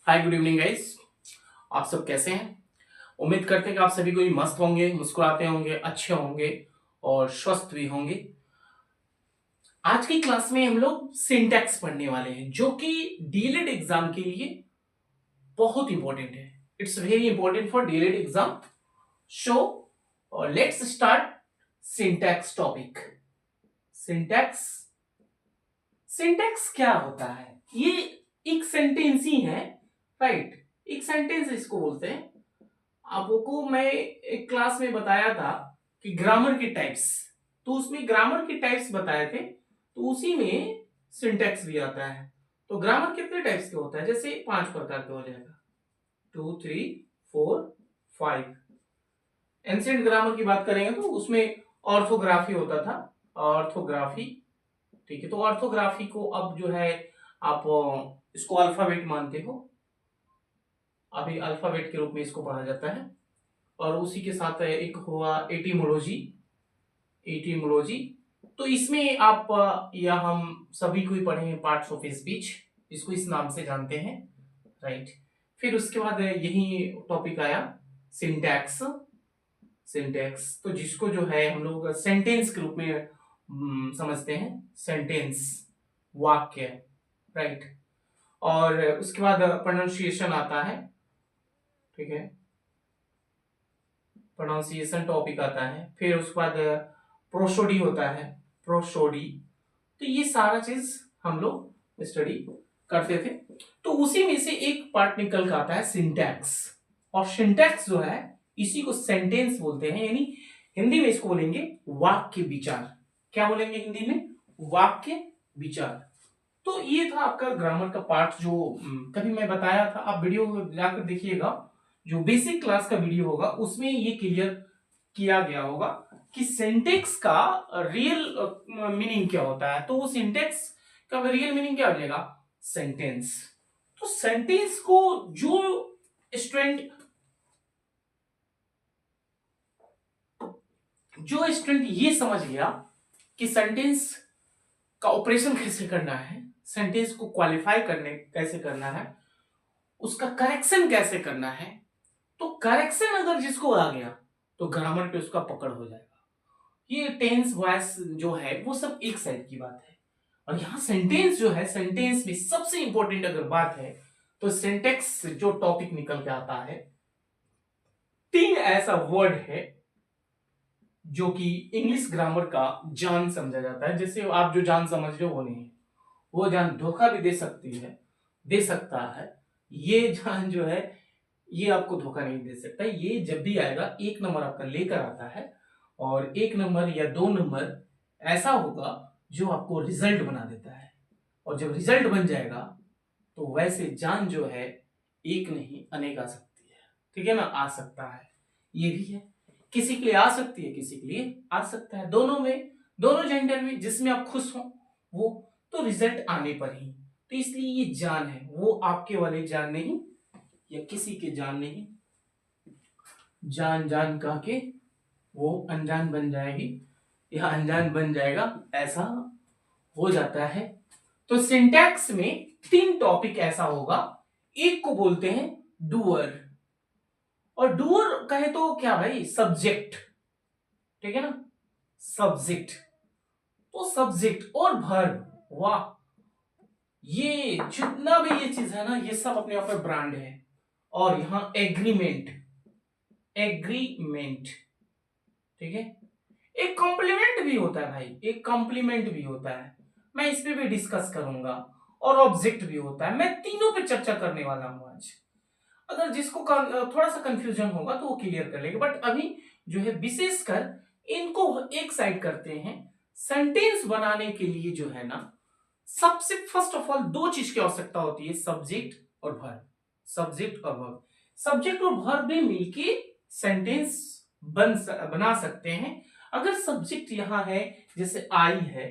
Hi good evening guys. आप सब कैसे हैं? उम्मीद करते हैं कि आप सभी कोई मस्त होंगे, मुस्कुराते होंगे, अच्छे होंगे और स्वस्थ भी होंगे। आज की क्लास में हम लोग सिंटैक्स पढ़ने वाले हैं जो कि डीएलएड एग्जाम के लिए बहुत इंपॉर्टेंट है। It's very important for DElEd exam. So let's start syntax topic. Syntax syntax क्या होता है? ये एक सेंटेंस ही है, राइट? एक सेंटेंस इसको बोलते हैं। आपको मैं एक क्लास में बताया था कि ग्रामर के टाइप्स, तो उसमें ग्रामर के टाइप्स बताए थे, तो उसी में सिंटैक्स भी आता है। तो ग्रामर कितने टाइप्स के होता है? जैसे 5 प्रकार के हो जाएगा, 2 3 4 5। एंशिएंट ग्रामर की बात करेंगे तो उसमें ऑर्थोग्राफी होता था, ऑर्थोग्राफी। ठीक है, तो ऑर्थोग्राफी को अब जो है आप इसको अल्फाबेट मानते हो, अभी अल्फाबेट के रूप में इसको पढ़ा जाता है। और उसी के साथ एक हुआ एटिमोलॉजी। एटिमोलॉजी तो इसमें आप या हम सभी को ही पढ़े पार्ट्स ऑफ स्पीच, इसको इस नाम से जानते हैं, राइट? फिर उसके बाद यही टॉपिक आया सिंटैक्स। सिंटैक्स तो जिसको जो है हम लोग सेंटेंस के रूप में समझते हैं, सेंटेंस, वाक्य, राइट? और उसके बाद प्रोनाउंसिएशन आता है, ठीक है, प्रोनाउंसिएशन टॉपिक आता है। फिर उसके बाद प्रोसोडी होता है, प्रोसोडी। तो ये सारा चीज हम लोग स्टडी करते थे। तो उसी में से एक पार्ट निकल के आता है सिंटैक्स। और सिंटैक्स जो है इसी को सेंटेंस बोलते हैं, यानी हिंदी में इसको बोलेंगे वाक्य विचार। क्या बोलेंगे हिंदी में? वाक्य विचार। तो ये था आपका ग्रामर का पार्ट जो कभी मैं बताया था। आप वीडियो जाकर देखिएगा, जो बेसिक क्लास का वीडियो होगा उसमें ये क्लियर किया गया होगा कि सिंटैक्स का रियल मीनिंग क्या होता है। तो वो सिंटैक्स का रियल मीनिंग क्या हो जाएगा? सेंटेंस। तो सेंटेंस को जो स्टूडेंट ये समझ गया कि सेंटेंस का ऑपरेशन कैसे करना है, सेंटेंस को क्वालिफाई करने कैसे करना है, उसका करेक्शन कैसे करना है, तो करेक्शन अगर जिसको आ गया तो ग्रामर पे उसका पकड़ हो जाएगा। ये टेंस वॉइस जो है वो सब एक साइड की बात है। और यहाँ सेंटेंस जो है, सेंटेंस में सबसे इंपॉर्टेंट अगर बात है तो सिंटैक्स जो टॉपिक निकल के आता है, 3 ऐसा वर्ड है जो कि इंग्लिश ग्रामर का जान समझा जाता है। जैसे आप जो जान समझ रहे हो वो नहीं है, वो जान धोखा भी दे सकती है, दे सकता है। ये जान जो है ये आपको धोखा नहीं दे सकता। ये जब भी आएगा 1 नंबर आपका लेकर आता है, और 1 नंबर या 2 नंबर ऐसा होगा जो आपको रिजल्ट बना देता है। और जब रिजल्ट बन जाएगा तो वैसे जान जो है एक नहीं अनेक आ सकती है, ठीक है ना? आ सकता है, ये भी है। किसी के लिए आ सकती है, किसी के लिए आ सकता है। दोनों में, दोनों जेंडर में जिसमें आप खुश हो वो, तो रिजल्ट आने पर ही। तो इसलिए ये जान है, वो आपके वाले जान नहीं या किसी के जान नहीं। जान जान कह के वो अनजान बन जाएगी या अनजान बन जाएगा, ऐसा हो जाता है। तो सिंटैक्स में 3 टॉपिक ऐसा होगा। एक को बोलते हैं डूअर, और डूअर कहे तो क्या भाई? सब्जेक्ट, ठीक है ना? सब्जेक्ट। तो सब्जेक्ट और वर्ब, वाह, ये जितना भी ये चीज है ना, ये सब अपने आप में ब्रांड है। और यहां एग्रीमेंट, एग्रीमेंट, ठीक है। एक कॉम्प्लीमेंट भी होता है भाई, एक कॉम्प्लीमेंट भी होता है, मैं इस पे भी डिस्कस करूंगा। और ऑब्जेक्ट भी होता है। मैं तीनों पे चर्चा करने वाला हूं आज। अगर जिसको थोड़ा सा कंफ्यूजन होगा तो वो क्लियर कर लेगा, बट अभी जो है विशेषकर इनको एक साइड करते हैं। सेंटेंस बनाने के लिए जो है ना, सबसे फर्स्ट ऑफ ऑल 2 चीज की आवश्यकता होती है, सब्जेक्ट और वर्ब। सब्जेक्ट और वर्ब, सब्जेक्ट और वर्ब भी मिलके सेंटेंस बना सकते हैं। अगर सब्जेक्ट यहां है, जैसे आई है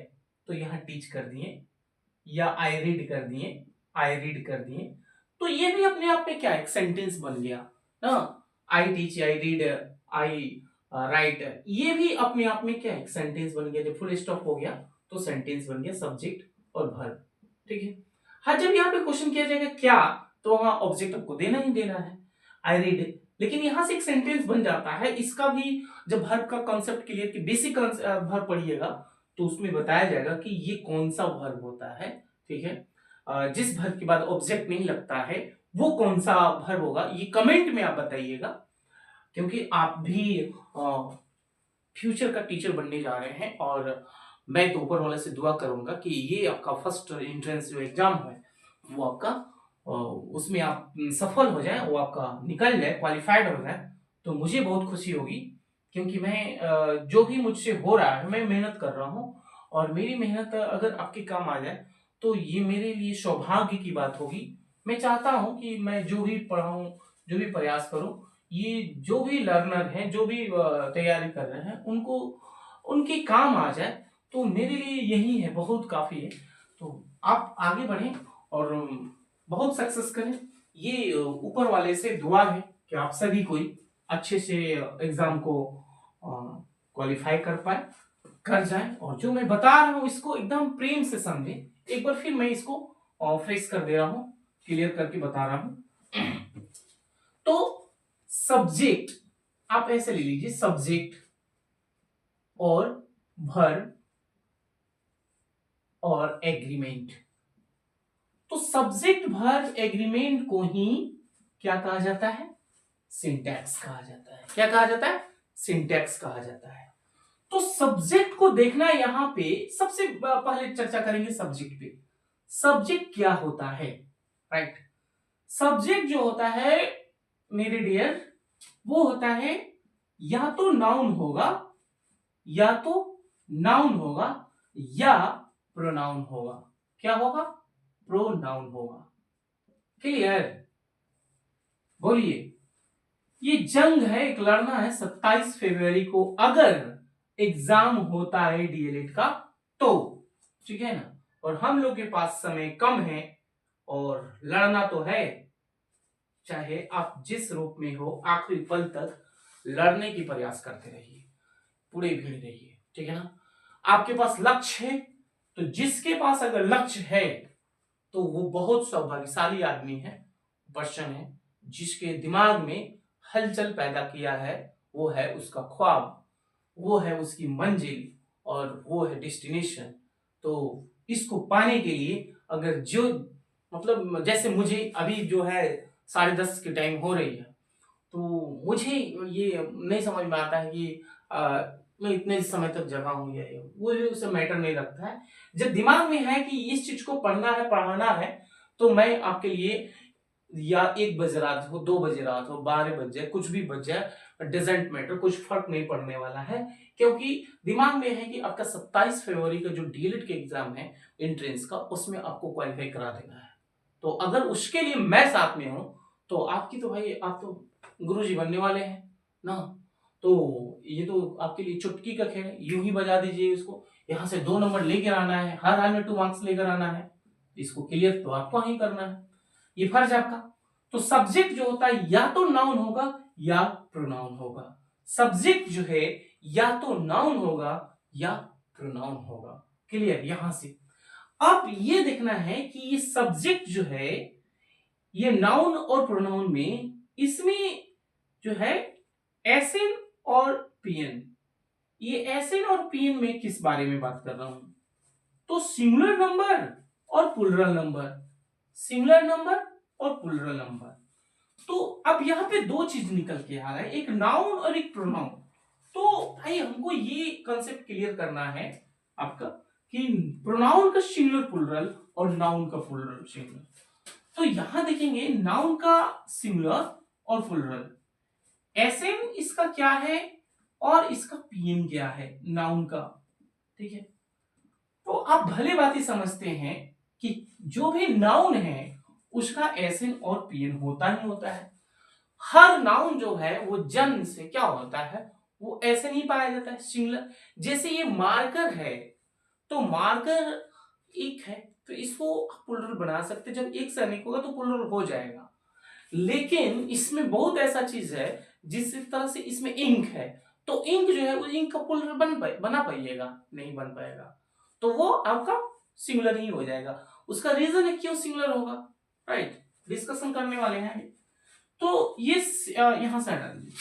तो यहां टीच कर दिए, या आई रीड कर दिए, आई रीड कर दिए, तो ये भी अपने आप में क्या है? एक सेंटेंस बन गया ना। I teach, I read, I right, ये भी अपने आप में क्या है? एक सेंटेंस बन गया। जब फुल स्टॉप हो गया तो सेंटेंस बन गया, सब्जेक्ट और वर्ब, ठीक है। हाँ, जब यहाँ पे क्वेश्चन किया जाएगा क्या तो वहां ऑब्जेक्ट आपको देना ही देना है, आई रीड। लेकिन यहां से एक सेंटेंस बन जाता है। इसका भी जब वर्ब का कॉन्सेप्ट क्लियर की बेसिक वर्ब पढ़िएगा तो उसमें बताया जाएगा कि ये कौन सा वर्ब होता है, ठीक है। जिस वर्ब के बाद ऑब्जेक्ट नहीं लगता है वो कौन सा वर्ब होगा, ये कमेंट में आप बताइएगा, क्योंकि आप भी फ्यूचर का टीचर बनने जा रहे हैं। और मैं तो ऊपर वाले से दुआ करूंगा कि ये आपका फर्स्ट एंट्रेंस जो एग्जाम है वो आपका उसमें आप सफल हो जाए, वो आपका निकल जाए, क्वालिफाइड हो जाए, तो मुझे बहुत खुशी होगी। क्योंकि मैं जो भी मुझसे हो रहा है मैं मेहनत कर रहा हूँ, और मेरी मेहनत अगर आपके काम आ जाए तो ये मेरे लिए सौभाग्य की बात होगी। मैं चाहता हूँ कि मैं जो भी पढ़ाऊँ, जो भी प्रयास करूँ, ये जो भी लर्नर हैं, जो भी तैयारी कर रहे हैं, उनको उनके काम आ जाए, तो मेरे लिए यही है, बहुत काफ़ी है। तो आप आगे बढ़ें और बहुत सक्सेस करें। ये ऊपर वाले से दुआ है कि आप सभी कोई अच्छे से एग्जाम को क्वालिफाई कर पाए, कर जाए। और जो मैं बता रहा हूँ इसको एकदम प्रेम से समझे। एक बार फिर मैं इसको फ्रेश कर दे रहा हूँ, क्लियर करके बता रहा हूँ। तो सब्जेक्ट आप ऐसे ले लीजिए, सब्जेक्ट और वर्ब और एग्रीमेंट। तो सब्जेक्ट वर्ब एग्रीमेंट को ही क्या कहा जाता है, सिंटैक्स कहा जाता है। क्या कहा जाता है, सिंटैक्स कहा जाता है। तो सब्जेक्ट को देखना, यहां पे सबसे पहले चर्चा करेंगे सब्जेक्ट पे। सब्जेक्ट क्या होता है, राइट। सब्जेक्ट जो होता है मेरे डियर, वो होता है या तो नाउन होगा, या तो नाउन होगा, या प्रोनाउन होगा। क्या होगा, प्रोनाउन होगा। क्लियर, बोलिए। ये जंग है, एक लड़ना है 27 फरवरी को अगर एग्जाम होता है डीएलएड का तो, ठीक है ना। और हम लोग के पास समय कम है और लड़ना तो है, चाहे आप जिस रूप में हो आखिरी पल तक लड़ने की प्रयास करते रहिए, पूरे भीड़ रहिए, ठीक है ना। आपके पास लक्ष्य है, तो जिसके पास अगर लक्ष्य है तो वो बहुत सौभाग्यशाली आदमी है, पर्सन है, जिसके दिमाग में हलचल पैदा किया है। वो है उसका ख्वाब, वो है उसकी मंजिल, और वो है डेस्टिनेशन। तो इसको पाने के लिए अगर जो मतलब जैसे मुझे अभी जो है 10:30 के टाइम हो रही है, तो मुझे ये नहीं समझ में आता है कि मैं इतने समय तक जगा हूँ या ये वो उससे मैटर नहीं रखता है। जब दिमाग में है कि इस चीज को पढ़ना है, पढ़ाना है, तो मैं आपके लिए या 1 बजे रात हो, 2 बजे रात हो, 12 बज जाए, कुछ भी बज जाए, डजेंट मैटर, कुछ फर्क नहीं पड़ने वाला है। क्योंकि दिमाग में है कि आपका 27 फरवरी का जो डीएलएड के एग्जाम है एंट्रेंस का, उसमें आपको क्वालिफाई करा देना है। तो अगर उसके लिए मैं साथ में हूं तो आपकी तो भाई आप तो गुरुजी बनने वाले हैं ना। तो ये तो आपके लिए चुटकी का खेल है, यूं ही बजा दीजिए इसको। यहाँ से 2 नंबर लेकर आना है, हर हाल में 2 मार्क्स लेकर आना है, इसको क्लियर तो आपको ही करना है, ये फर्ज है आपका। तो सब्जेक्ट जो होता है या तो नाउन होगा या प्रोनाउन होगा। सब्जेक्ट जो है या तो नाउन होगा या प्रोनाउन होगा। क्लियर, यहां से अब ये देखना है कि ये सब्जेक्ट जो है, ये नाउन और प्रोनाउन में, इसमें जो है एसएन और पीएन, ये एसएन और पीएन में किस बारे में बात कर रहा हूं, तो सिंगुलर नंबर और प्लूरल नंबर, सिंगुलर नंबर और प्लूरल नंबर। तो अब यहां पे 2 चीज निकल के आ रहा है, एक नाउन और एक प्रोनाउन। तो भाई हमको ये कंसेप्ट क्लियर करना है आपका कि प्रोनाउन का सिंगुलर प्लूरल और नाउन का प्लूरल सिंगुलर। तो यहां देखेंगे नाउन का सिंगुलर और प्लूरल, एसएन इसका क्या है और इसका पीएन क्या है नाउन का, ठीक है। तो आप भले बात समझते हैं कि जो भी नाउन है उसका एसएन और पीएन होता ही होता है। हर नाउन जो है वो जन्म से क्या होता है, वो ऐसे नहीं पाया जाता है सिंगुलर। जैसे ये मार्कर है, तो मार्कर एक है तो इसको प्लूरल बना सकते, जब एक से अनेक होगा तो प्लूरल हो जाएगा। लेकिन इसमें बहुत ऐसा चीज है जिस तरह से इसमें इंक है, तो इंक जो है वो इंक का प्लूरल बना पाइएगा, नहीं बन पाएगा, तो वो आपका सिंगुलर ही हो जाएगा। उसका रीजन है क्यों सिंगुलर होगा, राइट। डिस्कशन करने वाले हैं। तो ये यहां से हटा दीजिए,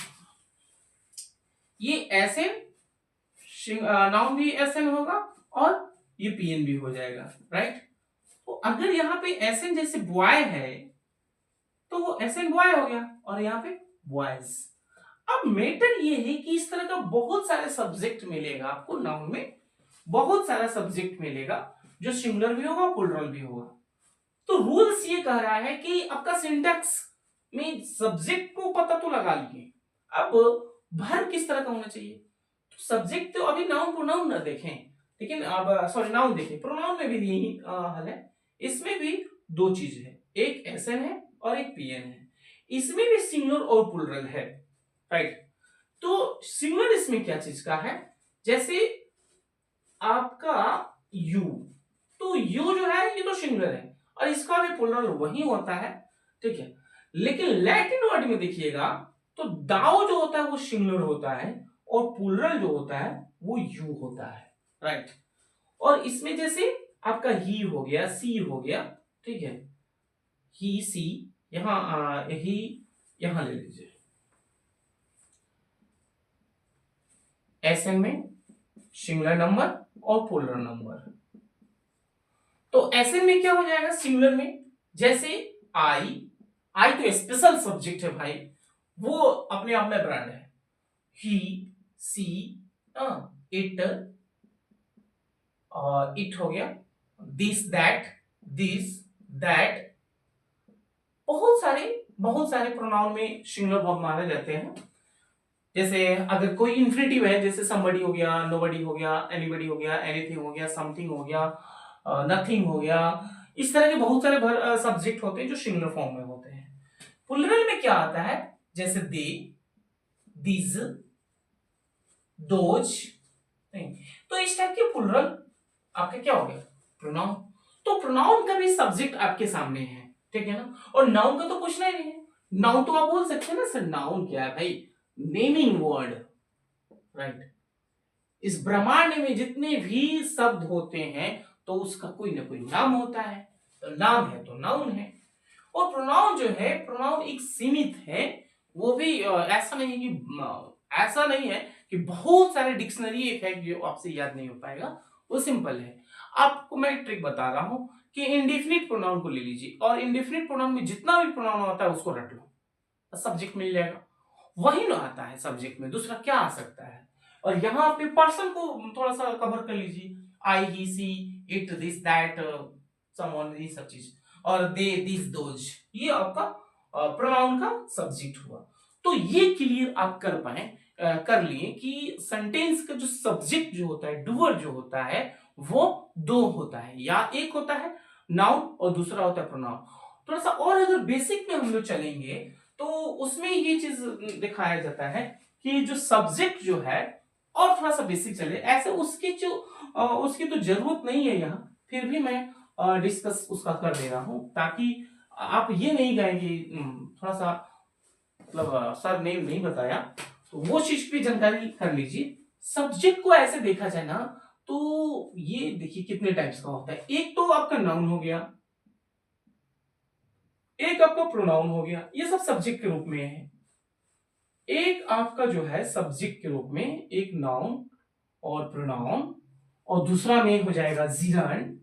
ये एसएन, नाउन भी एसएन होगा और ये पीएन भी हो जाएगा, राइट। तो अगर यहाँ पे एसएन जैसे बॉय है तो वो एसएन बॉय हो गया, और यहाँ पे बॉयज। अब मैटर ये है कि इस तरह का बहुत सारे सब्जेक्ट मिलेगा आपको, नाउन में बहुत सारा सब्जेक्ट मिलेगा जो सिंगुलर भी होगा प्लूरल भी होगा। तो रूल्स ये कह रहा है कि आपका सिंटैक्स में सब्जेक्ट को पता तो लगा लिए, अब भर किस तरह का होना चाहिए। तो सब्जेक्ट तो अभी नाउन प्रोनाउन ना देखें, लेकिन अब सॉरी नाउन देखें, प्रोनाउन में भी यही हल है। इसमें भी दो चीज है, एक एसएन है और एक पीएन है। इसमें भी सिंगुलर और प्लूरल है, राइट। तो सिंगुलर इसमें क्या चीज का है, जैसे आपका यू, तो यू जो है ये तो सिंगुलर है और इसका भी प्लूरल वही होता है, ठीक है। लेकिन लैटिन वर्ड में देखिएगा तो दाओ जो होता है वो सिंगुलर होता है और प्लूरल जो होता है वो यू होता है, राइट। और इसमें जैसे आपका ही हो गया, सी हो गया, ठीक है, ही सी, यहां ही यहां ले लीजिए, एसएन में सिंगुलर नंबर और प्लूरल नंबर। तो एसएन में क्या हो जाएगा सिंगुलर में, जैसे आई तो स्पेशल सब्जेक्ट है भाई, वो अपने आप में ब्रांड है। ही, सी, इट, इट हो गया, दिस दैट, बहुत सारे प्रोनाउन में सिंगुलर वर्ब माने जाते हैं। जैसे अगर कोई इन्फिनिटिव है, जैसे somebody हो गया, nobody हो गया, anybody हो गया, anything हो गया, something हो गया, नथिंग हो गया, इस तरह के बहुत सारे सब्जेक्ट होते हैं जो सिंगुलर फॉर्म में होते हैं। प्लूरल में क्या आता है, जैसे दे, दिस, दोज, तो इस टाइप के प्लूरल आपके क्या हो गया प्रोनाउन। तो प्रोनाउन का भी सब्जेक्ट आपके सामने है, ठीक है ना। और नाउन का तो पूछना ही नहीं है, नाउन तो आप बोल सकते हैं ना सर, नाउन क्या है भाई, नेमिंग वर्ड, राइट। इस ब्रह्मांड में जितने भी शब्द होते हैं तो उसका कोई ना कोई नाम होता है, तो नाम है तो नाउन है। और प्रोनाउन जो है, प्रोनाउन एक सीमित है, वो भी ऐसा नहीं है कि बहुत सारे डिक्शनरी एक है जो आपसे याद नहीं हो पाएगा, वो सिंपल है। आपको मैं एक ट्रिक बता रहा हूं कि इंडेफिनिट प्रोनाउन को ले लीजिए और इंडेफिनिट प्रोनाउन में जितना भी प्रोनाउन होता है उसको रट लो, सब्जेक्ट मिल जाएगा। वही ना आता है सब्जेक्ट में, दूसरा क्या आ सकता है। और यहाँ पे पर्सन को थोड़ा सा कवर कर लीजिए, आई, ही, सी, इट, दिस, दैट, समवन, ये सब चीज, और दे, दिस, दोज, ये आपका प्रोनाउन का सब्जेक्ट हुआ। तो ये क्लियर आप कर लिए कि सेंटेंस का जो सब्जेक्ट जो होता है, डूअर जो होता है, वो दो होता है, या एक होता है नाउन और दूसरा होता है प्रोनाउन। थोड़ा सा और अगर बेसिक में हम लोग चलेंगे तो उसमें ये चीज दिखाया जाता है कि जो सब्जेक्ट जो है, और थोड़ा सा बेसिक चले ऐसे, उसकी तो जरूरत नहीं है यहाँ, फिर भी मैं डिस्कस उसका कर दे रहा हूं ताकि आप ये नहीं कहेंगे थोड़ा सा मतलब सर ने नहीं बताया, तो वो चीज भी जानकारी कर लीजिए। सब्जेक्ट को ऐसे देखा जाए ना तो ये देखिए कितने टाइप्स का होता है। एक तो आपका नाउन हो गया, एक आपका प्रोनाउन हो गया, ये सब सब्जेक्ट के रूप में है। एक आपका जो है सब्जेक्ट के रूप में एक नाउन और प्रोनाउन, और दूसरा में हो जाएगा जिरन,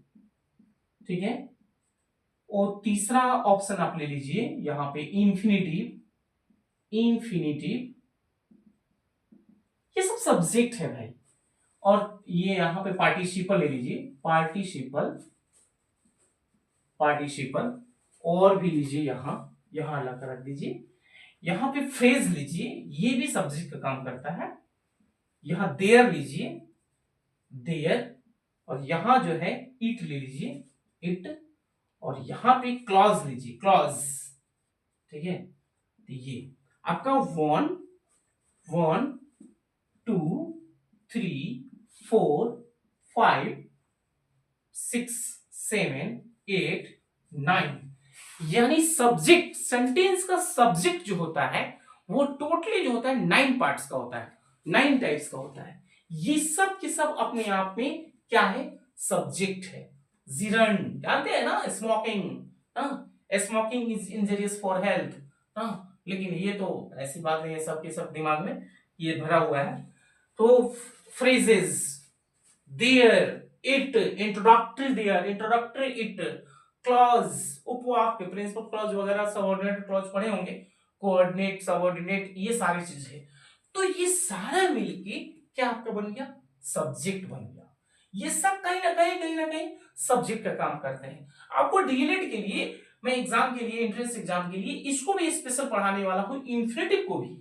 ठीक है। और तीसरा ऑप्शन आप ले लीजिए यहां पे इंफिनिटिव, ये सब सब्जेक्ट है भाई। और ये यहां पे पार्टिसिपल ले लीजिए, पार्टिसिपल, और भी लीजिए यहां अलग रख दीजिए। यहां पे फ्रेज लीजिए, ये भी सब्जेक्ट का काम करता है। यहां देयर लीजिए, देयर, और यहां जो है इट ले लीजिए, इट, और यहां पे क्लॉज लीजिए, क्लॉज, ठीक है। तो ये आपका 1 2 3 4 5 6 7 8 9, यानी सब्जेक्ट, सेंटेंस का सब्जेक्ट जो होता है वो टोटली जो होता है 9 पार्ट्स का होता है, 9 टाइप्स का होता है। ये सब के सब अपने आप में क्या है, सब्जेक्ट है। जिरन जानते हैं ना, smoking, smoking is injurious for health. हाँ, लेकिन ये तो ऐसी बात नहीं है, सबके सब दिमाग में ये भरा हुआ है। तो phrases there, it, introductory there, introductory it, clause, उपवाक्य, प्रिंसिपल क्लॉज वगैरह, सबऑर्डिनेट क्लॉज पढ़े होंगे, कोऑर्डिनेट, सबऑर्डिनेट, ये सारी चीजें। तो ये सारा मिलके क्या आपका बन गया, सब्जेक्ट बन गया। ये सब कहीं ना कहीं सब्जेक्ट का काम करते हैं। आपको डीएलएड के लिए, मैं एग्जाम के लिए, एंट्रेंस एग्जाम के लिए इसको भी स्पेशल पढ़ाने वाला हूं, इन्फिनेटिव को भी।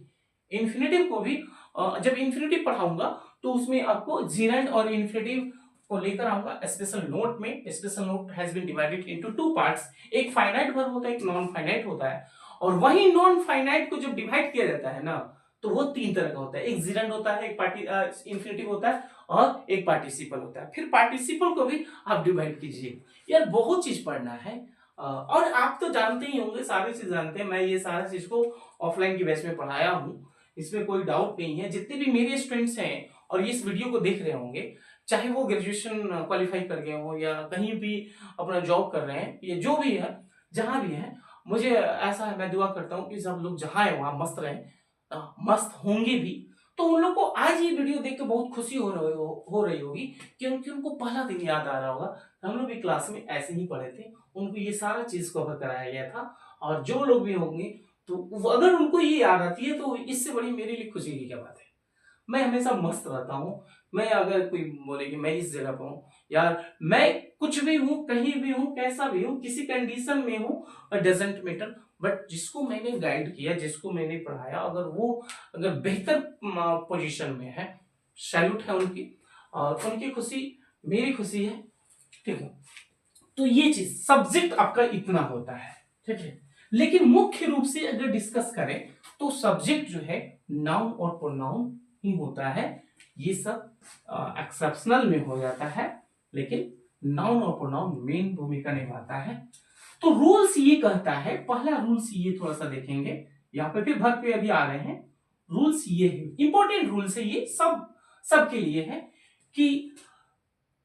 इन्फिनेटिव को भी जब इन्फिनेटिव पढ़ाऊंगा तो उसमें आपको जीरेंड और इन्फिनेटिव को लेकर आऊंगा स्पेशल नोट में। Special note has been divided into two parts, एक फाइनाइट वर्ब होता है, एक नॉन फाइनाइट होता है। और वही नॉन फाइनाइट को जब डिवाइड किया जाता है ना, तो वो तीन तरह का होता है, एक जीरेंड होता है, एक पार्टी इन्फिनेटिव होता है, और एक पार्टिसिपल होता है। फिर पार्टिसिपल को भी आप डिवाइड कीजिए। यार बहुत चीज पढ़ना है, और आप तो जानते ही होंगे, सारी चीज जानते हैं, मैं ये सारा चीज को ऑफलाइन की बेस में पढ़ाया हूँ, इसमें कोई डाउट नहीं है। जितने भी मेरे स्टूडेंट्स हैं और ये इस वीडियो को देख रहे होंगे, चाहे वो ग्रेजुएशन क्वालिफाई कर गए हो या कहीं भी अपना जॉब कर रहे हैं, या जो भी है, जहां भी है, मुझे ऐसा है, मैं दुआ करता हूँ कि सब लोग जहां है वहां मस्त रहें, मस्त होंगे भी। तो उन लोग को आज ये वीडियो देख के बहुत खुशी हो रही होगी, क्योंकि उनको पहला दिन याद आ रहा होगा, हम लोग भी क्लास में ऐसे ही पढ़े थे, उनको ये सारा चीज कवर कराया गया था। और जो लोग भी होंगे, तो अगर उनको ये याद आती है तो इससे बड़ी मेरे लिए खुशी की क्या बात है। मैं हमेशा मस्त रहता हूँ। मैं अगर कोई बोले कि मैं इस जगह पर हूँ, यार मैं कुछ भी हूँ, कहीं भी हूँ, कैसा भी हूँ, किसी कंडीशन में हूँ, डजेंट मैटर, बट जिसको मैंने गाइड किया, जिसको मैंने पढ़ाया, अगर बेहतर पोजीशन में है, सैल्यूट है उनकी, और उनकी खुशी मेरी खुशी है। ठीक है, तो ये चीज सब्जेक्ट आपका इतना होता है। ठीक है, लेकिन मुख्य रूप से अगर डिस्कस करें तो सब्जेक्ट जो है नाउन और प्रोनाउन ही होता है। ये सब एक्सेप्शनल में हो जाता है, लेकिन नाउन और प्रोनाउन मेन भूमिका निभाता है। तो रूल्स ये कहता है, पहला रूल्स ये थोड़ा सा देखेंगे यहाँ पे, फिर भर पे अभी आ रहे हैं। रूल्स ये है, इंपॉर्टेंट रूल्स है ये, सबके लिए है, कि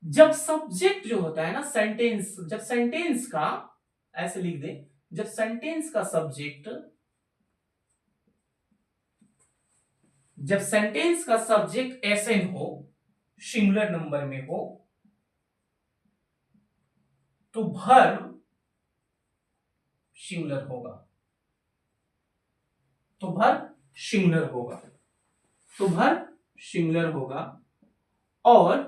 जब सब्जेक्ट जो होता है ना, सेंटेंस, जब सेंटेंस का, ऐसे लिख दे, जब सेंटेंस का सब्जेक्ट, जब सेंटेंस का सब्जेक्ट एसएन हो, सिंगुलर नंबर में हो, तो वर्ब सिंगुलर होगा, तो वर्ब सिंगुलर होगा, तो वर्ब सिंगुलर होगा। और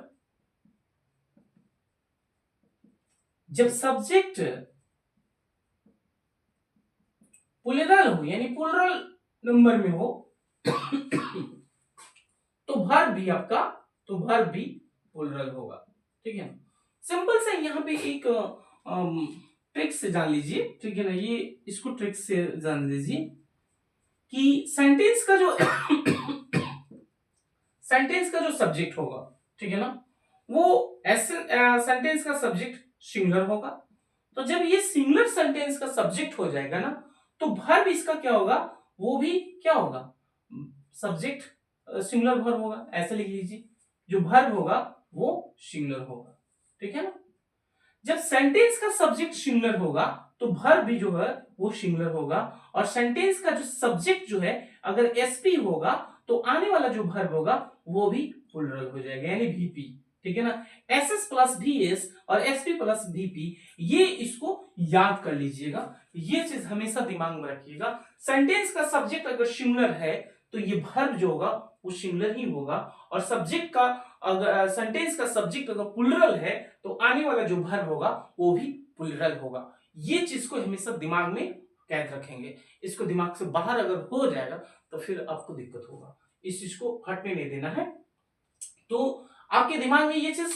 जब सब्जेक्ट प्लूरल हो, यानी प्लूरल नंबर में हो, तो वर्ब भी आपका, तो वर्ब भी प्लूरल होगा। ठीक है, सिंपल से यहाँ पे एक ट्रिक से जान लीजिए। ठीक है ना, ये इसको ट्रिक से जान लीजिए कि सेंटेंस का जो सेंटेंस का जो सब्जेक्ट होगा, ठीक है ना, वो सेंटेंस का सब्जेक्ट सिंगुलर होगा। तो जब ये सिंगुलर सेंटेंस का सब्जेक्ट हो जाएगा ना, तो वर्ब इसका क्या होगा, वो भी क्या होगा, सब्जेक्ट सिंगुलर वर्ब होगा। ऐसे लिख लीजिए, जो वर्ब होगा वो सिंगुलर होगा। ठीक है ना, जब सेंटेंस का सब्जेक्ट सिंगुलर होगा तो वर्ब भी जो है वो सिंगुलर होगा। और सेंटेंस का जो सब्जेक्ट जो है अगर एसपी होगा, तो आने वाला जो वर्ब होगा वो भी प्लूरल हो जाएगा, यानी वीपी। ठीक है ना, एसएस प्लस वीएस और एसपी प्लस वीपी, ये इसको याद कर लीजिएगा, ये चीज हमेशा दिमाग में रखिएगा। सेंटेंस का सब्जेक्ट अगर सिंगुलर है तो ये वर्ब जो होगा वो सिंगुलर ही होगा। और सब्जेक्ट का, अगर सेंटेंस का सब्जेक्ट अगर प्लूरल है, तो आने वाला जो वर्ब होगा वो भी प्लूरल होगा। ये चीज को हमेशा दिमाग में कैद रखेंगे। इसको दिमाग से बाहर अगर हो जाएगा तो फिर आपको दिक्कत होगा, इस चीज को हटने नहीं देना है। तो आपके दिमाग में ये चीज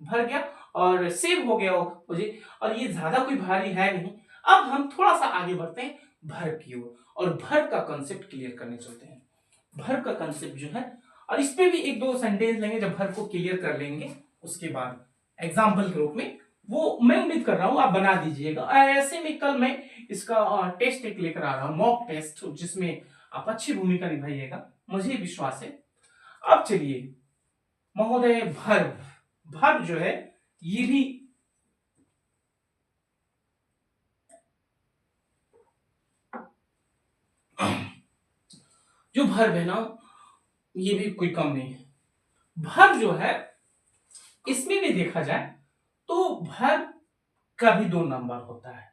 भर गया और सेव हो गया मुझे, और ये ज्यादा कोई भारी है नहीं। अब हम थोड़ा सा आगे बढ़ते हैं वर्ब की ओर, और वर्ब का कंसेप्ट क्लियर करने चलते हैं। वर्ब का कंसेप्ट जो है, और इस पे भी एक दो सेंटेंस लेंगे, जब वर्ब को क्लियर कर लेंगे उसके बाद एग्जाम्पल के रूप में, वो मैं उम्मीद कर रहा हूं आप बना दीजिएगा। ऐसे में कल मैं इसका टेस्ट एक लेकर आ रहा हूं, मॉक टेस्ट, जिसमें आप अच्छी भूमिका निभाइएगा, मुझे विश्वास है। अब चलिए महोदय, वर्ब, वर्ब जो है ये भी जो वर्ब है ना, ये भी कोई कम नहीं है। वर्ब जो है इसमें भी देखा जाए तो वर्ब का भी दो नंबर होता है।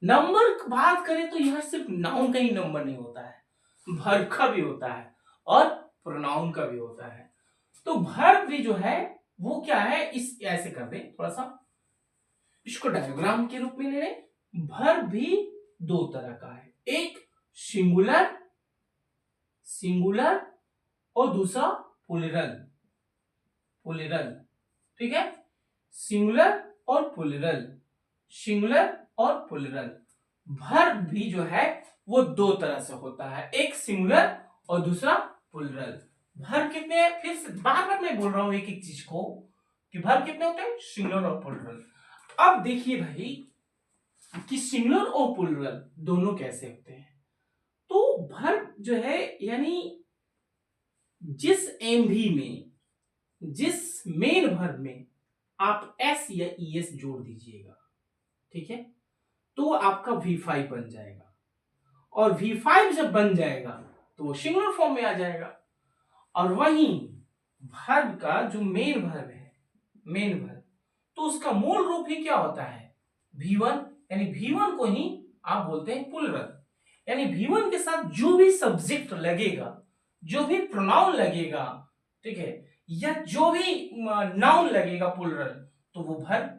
नंबर की बात करें तो यह सिर्फ नाउन का ही नंबर नहीं होता है, वर्ब का भी होता है और प्रोनाउन का भी होता है। तो वर्ब भी जो है वो क्या है, इस ऐसे कर दें, थोड़ा सा इसको डायग्राम के रूप में ले लें। वर्ब भी दो तरह का है, एक सिंगुलर सिंगुलर और दूसरा प्लूरल प्लूरल। ठीक है, सिंगुलर और प्लूरल, सिंगुलर और प्लूरल। वर्ब भी जो है वो दो तरह से होता है, एक सिंगुलर और दूसरा प्लूरल। वर्ब कितने हैं, फिर से बार बार मैं बोल रहा हूं एक एक चीज को कि वर्ब कितने होते हैं, सिंगुलर और प्लूरल। अब देखिए भाई कि सिंगुलर और प्लूरल दोनों कैसे होते हैं। तो वर्ब जो है यानी जिस एमवी में, जिस मेन वर्ब में आप एस या ईएस जोड़ दीजिएगा, ठीक है, तो आपका V5 बन जाएगा। और V5 जब बन जाएगा तो वो सिंगुलर फॉर्म में आ जाएगा। और वहीं वर्ब का जो मेन वर्ब है, मेन वर्ब, तो उसका मूल रूप ही क्या होता है, V1। यानी V1 को ही आप बोलते हैं प्लूरल। यानी V1 के साथ जो भी सब्जेक्ट लगेगा, जो भी प्रोनाउन लगेगा, ठीक है, या जो भी नाउन लगेगा प्लूरल, तो वो वर्ब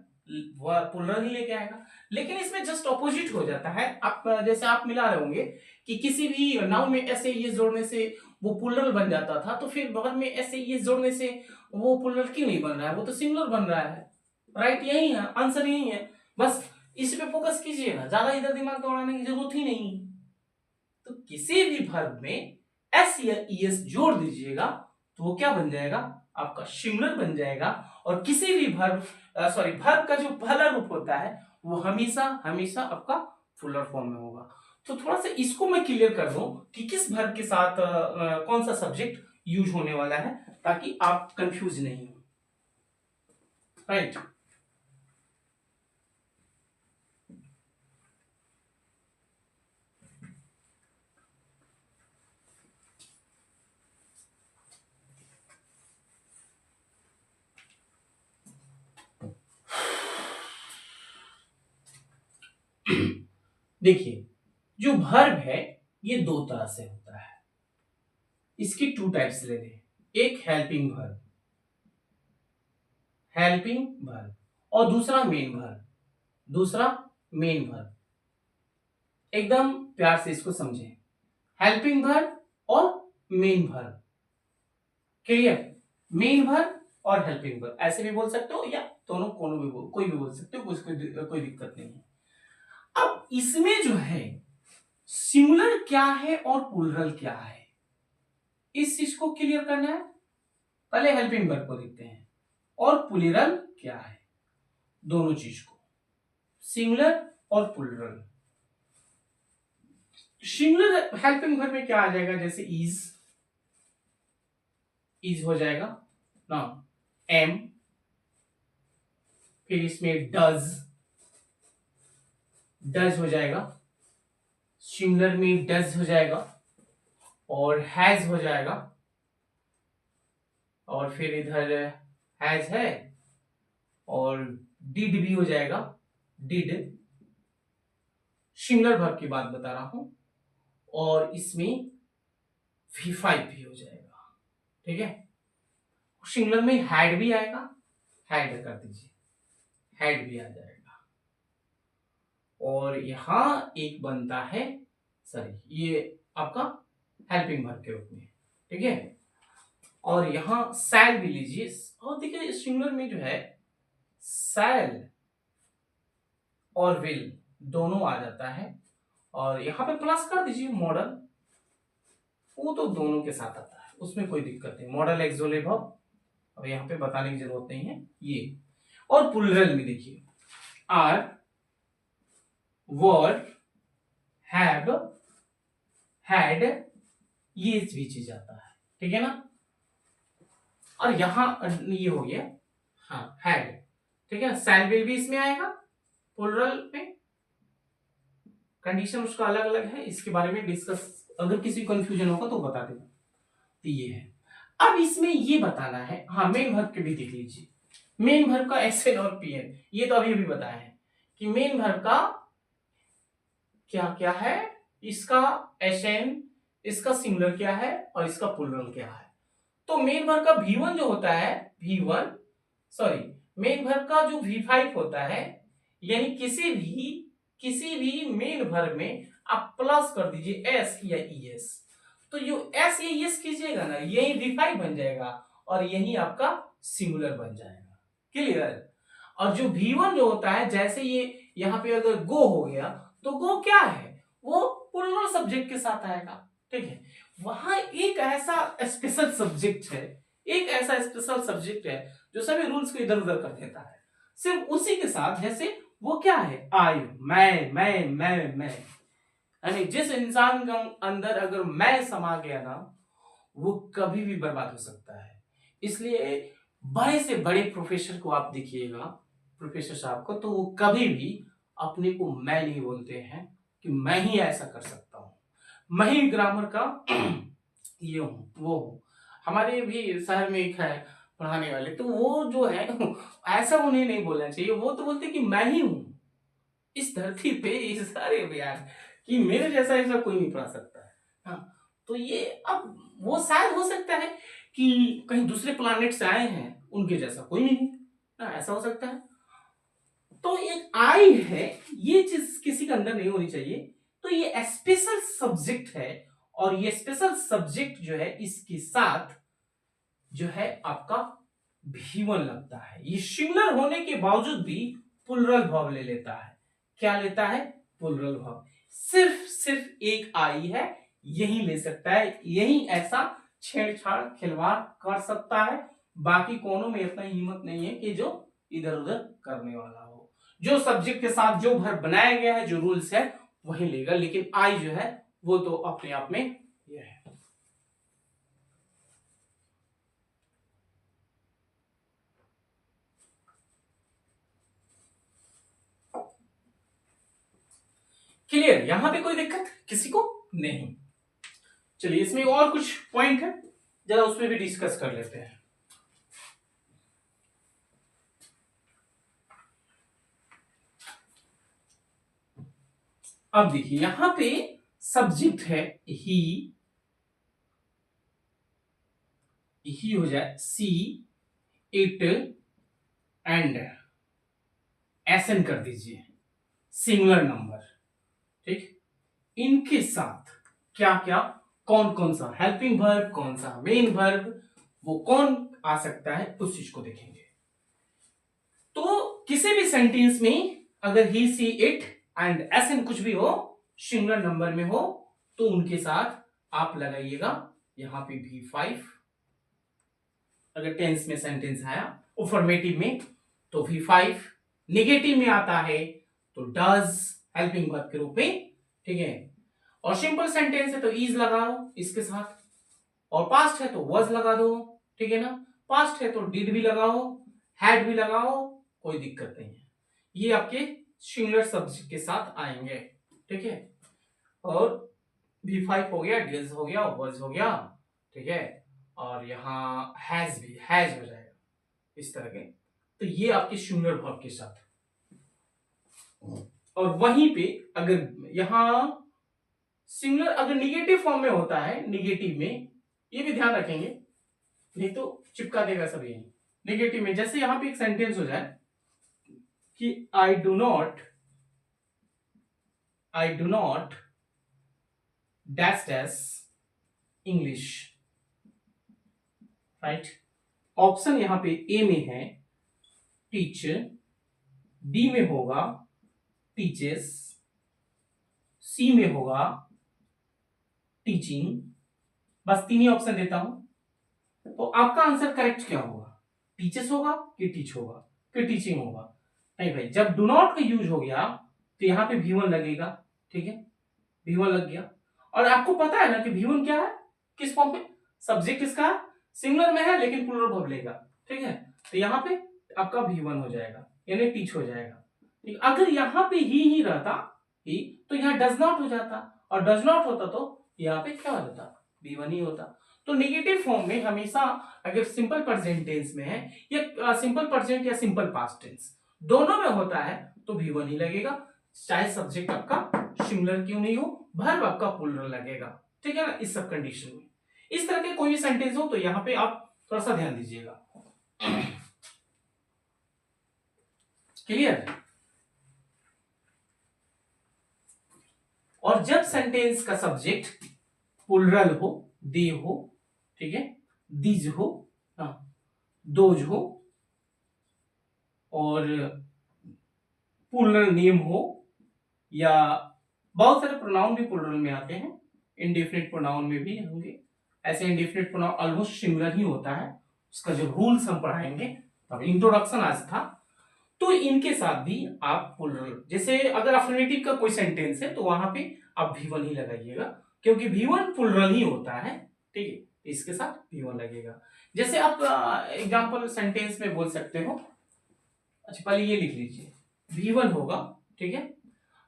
प्लूरल ही लेके आएगा। लेकिन इसमें जस्ट ऑपोजिट हो जाता है। आप जैसे आप मिला रहे होंगे कि किसी भी नाउन में ऐसे ये जोड़ने से वो प्लूरल बन जाता था, तो फिर वर्ब में ऐसे ये जोड़ने से वो प्लूरल क्यों नहीं बन रहा है, वो तो सिंगुलर बन रहा है। राइट, यही है आंसर, यही है। बस इस पे फोकस कीजिएगा, ज्यादा इधर दिमाग दौड़ाने की जरूरत ही नहीं। तो किसी भी वर्ब में एस या ईएस जोड़ दीजिएगा तो वो क्या बन जाएगा, आपका सिंगुलर बन जाएगा। और किसी भी वर्ब वर्ब का जो पहला रूप होता है वो हमेशा हमेशा आपका प्लूरल फॉर्म में होगा। तो थोड़ा सा इसको मैं क्लियर कर दूं कि किस वर्ब के साथ कौन सा सब्जेक्ट यूज होने वाला है, ताकि आप कंफ्यूज नहीं हो। राइट, देखिए जो वर्ब है ये दो तरह से होता है, इसकी टू टाइप्स ले लें। एक हेल्पिंग वर्ब, हेल्पिंग वर्ब, और दूसरा मेन वर्ब, दूसरा मेन वर्ब। एकदम प्यार से इसको समझें, हेल्पिंग वर्ब और main verb. Clear, main verb और हेल्पिंग वर्ब ऐसे भी बोल सकते हो, या दोनों कोनो भी कोई भी बोल सकते हो, कोई दिक्कत नहीं है। अब इसमें जो है सिंगुलर क्या है और प्लूरल क्या है, इस चीज को क्लियर करना है। पहले हेल्पिंग वर्ब को देखते हैं और प्लूरल क्या है, दोनों चीज को, सिंगुलर और प्लूरल। सिंगुलर हेल्पिंग वर्ब में क्या आ जाएगा, जैसे इज हो जाएगा ना, एम, फिर इसमें डज हो जाएगा, सिंगुलर में डज हो जाएगा, और हैज हो जाएगा, और फिर इधर हैज है, और डिड भी हो जाएगा, डिड, सिंगुलर वर्ब की बात बता रहा हूं। और इसमें V5 भी हो जाएगा, ठीक है। सिंगुलर में हैड भी आएगा, हैड कर दीजिए, हैड भी आ जाएगा। और यहां एक बनता है, सॉरी, ये आपका हेल्पिंग वर्ब के रूप में, ठीक है। और यहां सैल भी लीजिए, और देखिए सिंगुलर में जो है सैल और विल दोनों आ जाता है। और यहां पे प्लस कर दीजिए मॉडल, वो तो दोनों के साथ आता है, उसमें कोई दिक्कत नहीं। मॉडल एक्सोलेव अब यहां पे बताने की जरूरत नहीं है ये। और प्लूरल में देखिए आर, वर, हैव, हैड, ये भी चीज आता है, ठीक है ना। और यहां ये हो गया, हाँ, हैड, ठीक है। सैल विल भी इसमें आएगा प्लूरल में, कंडीशन उसका अलग अलग है, इसके बारे में डिस्कस अगर किसी कंफ्यूजन होगा तो बता देना। तो ये है। अब इसमें ये बताना है, हाँ मेन वर्ब के भी देख लीजिए। मेन वर्ब का एसएन और पीएन, ये तो अभी बताया है कि मेन वर्ब का क्या क्या है, इसका एसएन, इसका सिंगुलर क्या है और इसका प्लूरल क्या है। तो मेन वर्ब का V1 जो होता है, V1 सॉरी मेन वर्ब का जो V5 होता है, यानी किसी भी मेन वर्ब में आप प्लस कर दीजिए एस या ईएस, तो जो एस या ईएस कीजिएगा ना, यही V5 बन जाएगा और यही आपका सिंगुलर बन जाएगा। क्लियर। और जो V1 जो होता है, जैसे ये यहाँ पे अगर गो हो गया तो गो क्या है, वो प्लूरल सब्जेक्ट के साथ आएगा। ठीक है, वहां एक ऐसा स्पेशल सब्जेक्ट है, एक ऐसा स्पेशल सब्जेक्ट है जो सभी रूल्स को इधर उधर कर देता है, सिर्फ उसी के साथ। जैसे वो क्या है, आई, मैं यानी जिस इंसान के अंदर अगर मैं समा गया ना, वो कभी भी बर्बाद हो सकता है। इसलिए बड़े से बड़े प्रोफेसर को आप देखिएगा, प्रोफेसर साहब को, तो वो कभी भी अपने को मैं नहीं बोलते हैं कि मैं ही ऐसा कर सकता हूं, मैं ही ग्रामर का ये हूँ वो हूँ। हमारे भी शहर में एक है पढ़ाने वाले, तो वो जो है ऐसा उन्हें नहीं बोलना चाहिए, वो तो बोलते कि मैं ही हूँ इस धरती पे, इस सारे बयान कि मेरे जैसा ऐसा कोई नहीं पढ़ा सकता है। हाँ, तो ये अब वो शायद हो सकता है कि कहीं दूसरे प्लैनेट से आए हैं, उनके जैसा कोई नहीं, हाँ ऐसा हो सकता है। तो एक आई है, ये चीज किसी के अंदर नहीं होनी चाहिए। तो ये स्पेशल सब्जेक्ट है, और ये स्पेशल सब्जेक्ट जो है इसके साथ जो है आपका V1 लगता है। ये सिंगुलर होने के बावजूद भी प्लूरल वर्ब ले लेता है। क्या लेता है, प्लूरल वर्ब। सिर्फ एक आई है, यही ले सकता है, यही ऐसा छेड़छाड़ खिलवाड़ कर सकता है। बाकी कोनों में इतना हिम्मत नहीं है कि जो इधर उधर करने वाला हो। जो सब्जेक्ट के साथ जो वर्ब बनाया गया है, जो रूल्स है वही लेगा, लेकिन आई जो है वो तो अपने आप में ये है। क्लियर, यहां पे कोई दिक्कत किसी को नहीं। चलिए इसमें और कुछ पॉइंट है, जरा उसमें भी डिस्कस कर लेते हैं। अब देखिए यहां पे सब्जेक्ट है ही हो जाए सी, इट एंड एसन कर दीजिए, सिंगुलर नंबर। ठीक, इनके साथ क्या क्या, कौन कौन सा हेल्पिंग वर्ब, कौन सा मेन वर्ब, वो कौन आ सकता है, उस चीज को देखेंगे। तो किसी भी सेंटेंस में अगर ही सी इट एंड एसन कुछ भी हो, सिंगुलर नंबर में हो, तो उनके साथ आप लगाइएगा यहां पे V5। अगर टेंस में सेंटेंस आया, अफर्मेटिव में तो V5, नेगेटिव में आता है तो डज हेल्पिंग वर्ब के रूप में। ठीक है, और सिंपल सेंटेंस है तो इज लगाओ इसके साथ, और पास्ट है तो वाज लगा दो। ठीक है ना, पास्ट है तो डिड भी लगाओ, हैड भी लगाओ, कोई दिक्कत नहीं है। ये आपके सिंगुलर सब्जेक्ट के साथ आएंगे। ठीक है, और V5 हो गया, डज हो गया, वाज हो गया। ठीक है, और यहाँ हैज भी, हैज हो जाएगा इस तरह के। तो ये आपके सिंगुलर वर्ब के साथ। और वहीं पे अगर यहां सिंगुलर अगर निगेटिव फॉर्म में होता है, निगेटिव में ये भी ध्यान रखेंगे, नहीं तो चिपका देगा सब यही। निगेटिव में जैसे यहां पे एक सेंटेंस हो जाए कि I do not dash dash English, right. Option यहां पे ए में है टीच, डी में होगा टीचेस, सी में होगा टीचिंग, बस तीन ही ऑप्शन देता हूं। तो आपका आंसर करेक्ट क्या होगा, टीचेस होगा कि टीच होगा कि टीचिंग होगा? नहीं भाई, जब डू नॉट का यूज हो गया तो यहां पे V1 लगेगा। ठीक है, V1 लग गया, और आपको पता है ना कि V1 क्या है, किस फॉर्म में, सब्जेक्ट इसका सिंगुलर में है लेकिन प्लूरल वर्ब लेगा। ठीक है, तो यहां पे आपका V1 हो जाएगा, यानी टीच हो जाएगा। ठीक, अगर यहां पे ही रहता ही, तो यहां डज नॉट हो जाता, और डज नॉट होता तो यहाँ पे क्या होता, V1 ही होता। तो नेगेटिव फॉर्म में हमेशा अगर सिंपल प्रेजेंट टेंस में है या सिंपल प्रेजेंट या सिंपल पास्ट टेंस दोनों में होता है तो V1 ही लगेगा, चाहे सब्जेक्ट आपका सिंगुलर क्यों नहीं हो, वर्ब आपका प्लूरल लगेगा, ठीक है ना। इस सब कंडीशन में इस तरह के कोई भी सेंटेंस हो तो यहाँ पे आप थोड़ा सा ध्यान दीजिएगा। क्लियर। और जब सेंटेंस का सब्जेक्ट प्लूरल हो, दे हो, ठीक है, दीज हो, दोज हो, और प्लूरल नेम हो, या बहुत सारे प्रोनाउन भी प्लूरल में आते हैं, इंडेफिनिट प्रोनाउन में भी होंगे। ऐसे इंडेफिनिट प्रोनाउन ऑलमोस्ट सिमिलर ही होता है, उसका जो रूल्स हम पढ़ाएंगे, तब इंट्रोडक्शन आज था। तो इनके साथ भी आप प्लूरल, जैसे अगर अफर्मेटिव का कोई सेंटेंस है तो वहां पे आप V1 ही लगाइएगा, क्योंकि V1 प्लूरल ही होता है, ठीक है, इसके साथ V1 लगेगा। जैसे आप एग्जांपल सेंटेंस में बोल सकते हो, अच्छा पहले ये लिख लीजिए, V1 होगा, ठीक है,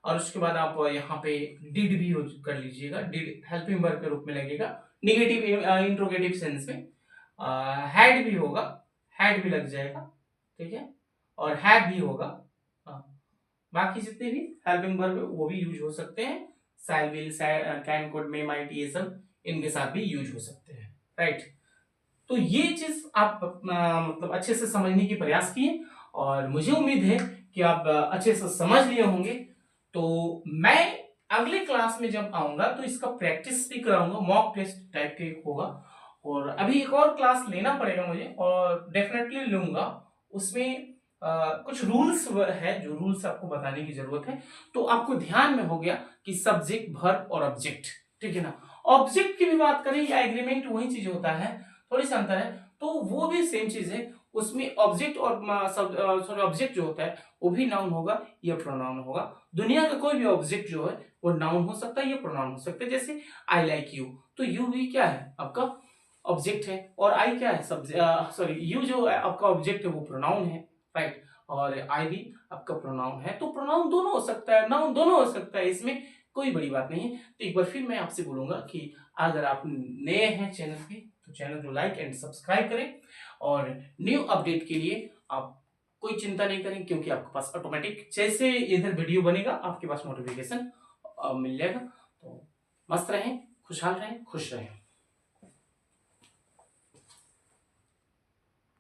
और उसके बाद आप यहाँ पे डिड भी कर लीजिएगा, डिड हेल्पिंग वर्ब के रूप में लगेगा, नेगेटिव इंट्रोगेटिव सेंस में। हैड भी होगा, हैड भी लग जाएगा, ठीक है, और हैव भी होगा। बाकी जितने भी हेल्पिंग वर्ब वो भी यूज हो सकते हैं, shall, will, can, could, may, might, ये सब इनके साथ भी यूज हो सकते हैं, राइट। तो ये चीज आप मतलब अच्छे से समझने की प्रयास किए, और मुझे उम्मीद है कि आप अच्छे से समझ लिए होंगे। तो मैं अगले क्लास में जब आऊंगा तो इसका प्रैक्टिस भी कराऊंगा, मॉक टेस्ट टाइप के होगा, और अभी एक और क्लास लेना पड़ेगा मुझे, और डेफिनेटली लूंगा। उसमें कुछ रूल्स है, जो रूल्स आपको बताने की जरूरत है। तो आपको ध्यान में हो गया कि सब्जेक्ट, वर्ब और ऑब्जेक्ट, ठीक है ना। ऑब्जेक्ट की भी बात करें या एग्रीमेंट, वही चीज होता है, थोड़ी सा अंतर है, तो वो भी सेम चीज है। उसमें ऑब्जेक्ट और सॉरी ऑब्जेक्ट जो होता है वो भी नाउन होगा या प्रोनाउन होगा। दुनिया का कोई भी ऑब्जेक्ट जो है वो नाउन हो सकता है या प्रोनाउन हो सकता है। जैसे आई लाइक यू, तो यू भी क्या है आपका ऑब्जेक्ट है, और आई क्या है सॉरी यू जो है आपका ऑब्जेक्ट है वो प्रोनाउन है, राइट, और आई भी आपका प्रोनाउन है। तो प्रोनाउन दोनों हो सकता है, नाउन दोनों हो सकता है, इसमें कोई बड़ी बात नहीं है। तो एक बार फिर मैं आपसे बोलूंगा कि अगर आप नए हैं चैनल पे तो चैनल को लाइक एंड सब्सक्राइब करें, और न्यू अपडेट के लिए आप कोई चिंता नहीं करें, क्योंकि आपके पास ऑटोमेटिक जैसे इधर वीडियो बनेगा आपके पास नोटिफिकेशन मिल जाएगा। तो मस्त रहें, खुशहाल रहें, खुश रहें।